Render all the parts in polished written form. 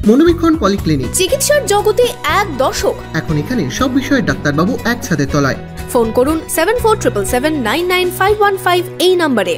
মনোবীক্ষণ polyclinic, চিকিৎসার জগতে এক দশক। এখন এখানে সব বিষয়ে ডাক্তারবাবু এক ছাদের তলায়। ফোন করুন 7477799515 এই নম্বরে।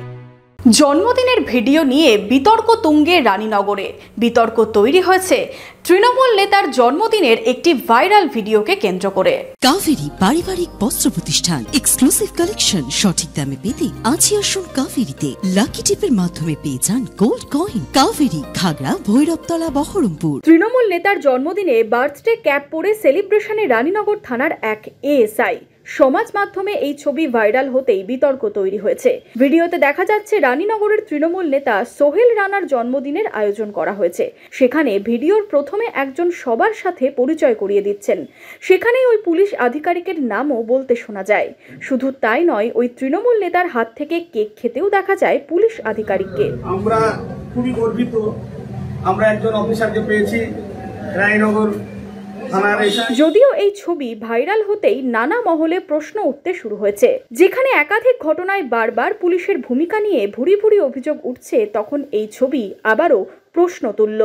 জন্মদিনের ভিডিও নিয়ে বিতর্ক তুঙ্গে রানীনগরে। বিতর্ক তৈরি হয়েছে তৃণমূল নেতার জন্মদিনের একটি ভাইরাল ভিডিওকে কেন্দ্র করে। কাভেরি পারিবারিক বস্ত্র প্রতিষ্ঠান, এক্সক্লুসিভ কালেকশন সঠিক দামে পেতে আজই আসুন কাভেরিতে। লাকি টিপের মাধ্যমে পেয়ে যান গোল্ড কয়েন। কাভেরি, খাগড়া, ভৈরবতলা, বহরমপুর। তৃণমূল নেতার জন্মদিনে বার্থডে ক্যাপ পরে সেলিব্রেশনে রানীনগর থানার এক এএসআই। সমাজ মাধ্যমে এই ছবি ভাইরাল হতেই বিতর্ক তৈরি হয়েছে। ভিডিওতে দেখা যাচ্ছে রানীনগরের তৃণমূল নেতা সোহেল রানার জন্মদিনের আয়োজন করা হয়েছে। সেখানে ভিডিওর প্রথমে একজন সবার সাথে পরিচয় করিয়ে দিচ্ছেন। সেখানেই ওই পুলিশ আধিকারিকের নামও বলতে শোনা যায়। শুধু তাই নয়, ওই তৃণমূল নেতার হাত থেকে কেক খেতেও দেখা যায় পুলিশ আধিকারিককে। আমরা খুবই গর্বিত, আমরা একজন অফিসারকে পেয়েছি রানীনগর। যদিও এই ছবি ভাইরাল হতেই নানা মহলে প্রশ্ন উঠতে শুরু হয়েছে। যেখানে একাধিক ঘটনায় বারবার পুলিশের ভূমিকা নিয়ে ভুরি ভুরি অভিযোগ উঠছে, তখন এই ছবি আবারও প্রশ্ন তুলল।